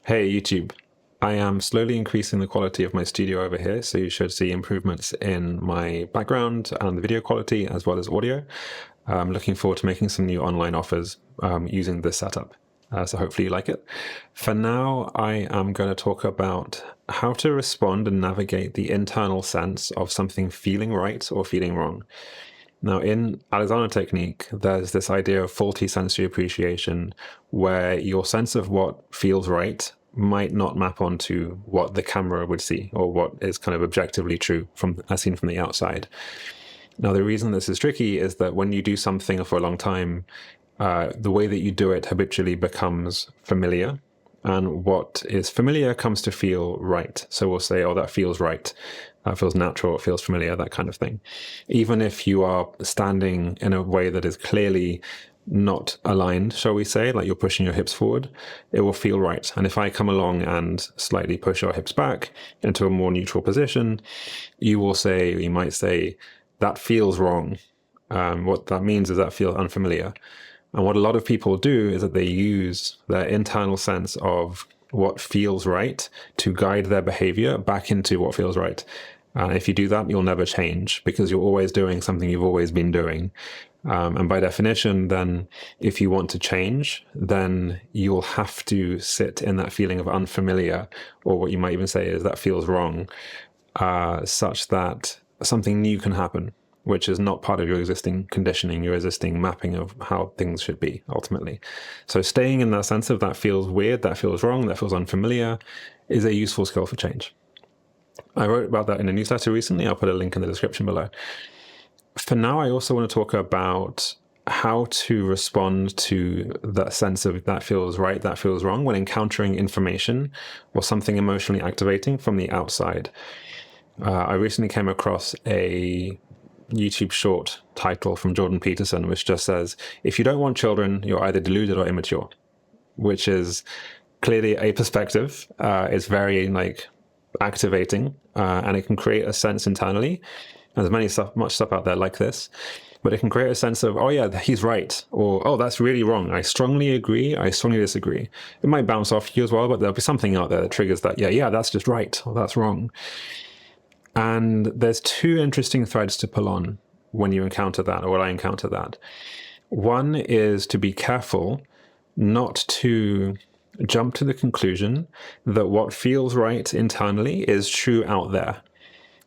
Hey YouTube, I am slowly increasing the quality of my studio over here, so you should see improvements in my background and the video quality as well as audio. I'm looking forward to making some new online offers using this setup, so hopefully you like it. For now, I am going to talk about how to respond and navigate the internal sense of something feeling right or feeling wrong. Now, in Alexander technique, there's this idea of faulty sensory appreciation, where your sense of what feels right might not map onto what the camera would see or what is kind of objectively true as seen from the outside. Now, the reason this is tricky is that when you do something for a long time, the way that you do it habitually becomes familiar. And what is familiar comes to feel right. So we'll say, oh, that feels right. That feels natural. It feels familiar, that kind of thing. Even if you are standing in a way that is clearly not aligned, shall we say, like you're pushing your hips forward, it will feel right. And if I come along and slightly push your hips back into a more neutral position, you might say, that feels wrong. What that means is that feels unfamiliar. And what a lot of people do is that they use their internal sense of what feels right to guide their behavior back into what feels right. If you do that, you'll never change because you're always doing something you've always been doing. And by definition, then if you want to change, then you'll have to sit in that feeling of unfamiliar, or what you might even say is that feels wrong, such that something new can happen, which is not part of your existing conditioning, your existing mapping of how things should be, ultimately. So staying in that sense of that feels weird, that feels wrong, that feels unfamiliar, is a useful skill for change. I wrote about that in a newsletter recently. I'll put a link in the description below. For now, I also want to talk about how to respond to that sense of that feels right, that feels wrong when encountering information or something emotionally activating from the outside. I recently came across a YouTube short title from Jordan Peterson, which just says, if you don't want children, you're either deluded or immature, which is clearly a perspective. It's very activating, and it can create a sense internally. And there's much stuff out there like this, but it can create a sense of, oh yeah, he's right, or oh, that's really wrong. I strongly agree. I strongly disagree. It might bounce off you as well, but there'll be something out there that triggers that. Yeah, that's just right, or that's wrong. And there's two interesting threads to pull on when you encounter that, or when I encounter that. One is to be careful not to jump to the conclusion that what feels right internally is true out there.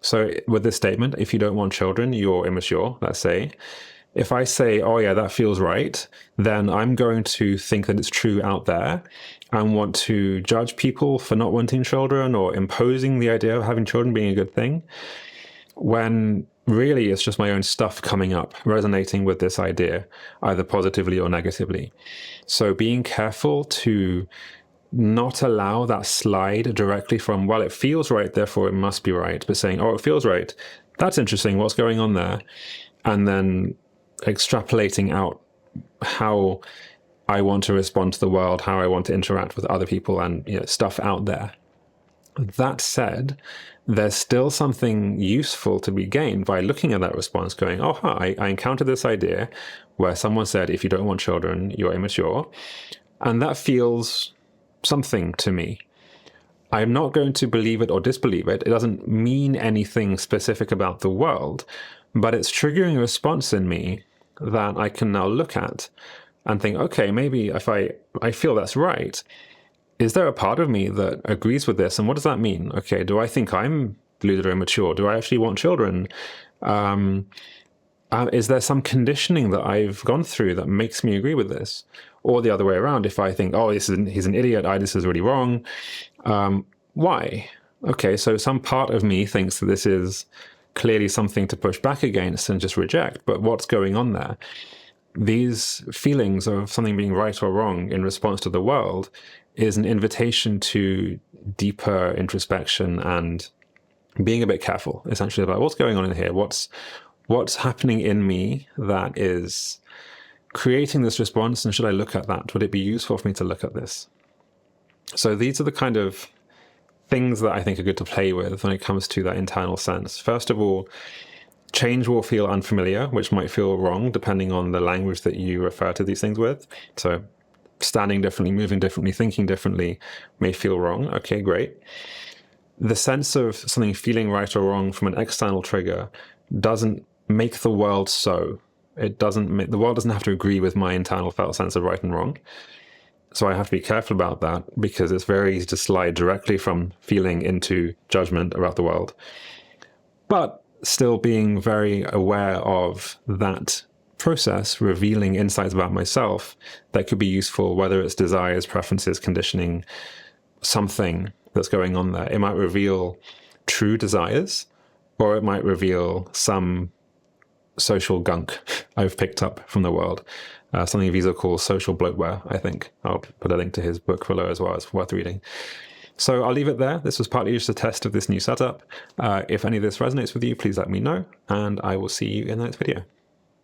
So with this statement, if you don't want children, you're immature, let's say. If I say, oh yeah, that feels right, then I'm going to think that it's true out there and want to judge people for not wanting children or imposing the idea of having children being a good thing, when really it's just my own stuff coming up, resonating with this idea, either positively or negatively. So being careful to not allow that slide directly from, well, it feels right, therefore it must be right, but saying, oh, it feels right, that's interesting, what's going on there? And then extrapolating out how I want to respond to the world, how I want to interact with other people, and stuff out there. That said, there's still something useful to be gained by looking at that response, going, oh, I encountered this idea where someone said, if you don't want children, you're immature. And that feels something to me. I'm not going to believe it or disbelieve it. It doesn't mean anything specific about the world, but it's triggering a response in me that I can now look at and think, okay, maybe if I feel that's right, is there a part of me that agrees with this? And what does that mean? Okay, do I think I'm deluded or immature? Do I actually want children? Is there some conditioning that I've gone through that makes me agree with this? Or the other way around, if I think, oh, he's an idiot, this is really wrong. Why? Okay, so some part of me thinks that this is clearly something to push back against and just reject, but what's going on there? These feelings of something being right or wrong in response to the world is an invitation to deeper introspection and being a bit careful, essentially, about what's going on in here, what's happening in me that is creating this response, and should I look at that? Would it be useful for me to look at this? So these are the kind of things that I think are good to play with when it comes to that internal sense. First of all, change will feel unfamiliar, which might feel wrong depending on the language that you refer to these things with. So standing differently, moving differently, thinking differently may feel wrong. Okay, great. The sense of something feeling right or wrong from an external trigger doesn't make the world so. The world doesn't have to agree with my internal felt sense of right and wrong. So I have to be careful about that, because it's very easy to slide directly from feeling into judgment about the world. But still being very aware of that process, revealing insights about myself that could be useful, whether it's desires, preferences, conditioning, something that's going on there. It might reveal true desires, or it might reveal some social gunk I've picked up from the world. Something Wiesel calls social bloatware, I think. I'll put a link to his book below as well. It's worth reading. So I'll leave it there. This was partly just a test of this new setup. If any of this resonates with you, please let me know, and I will see you in the next video.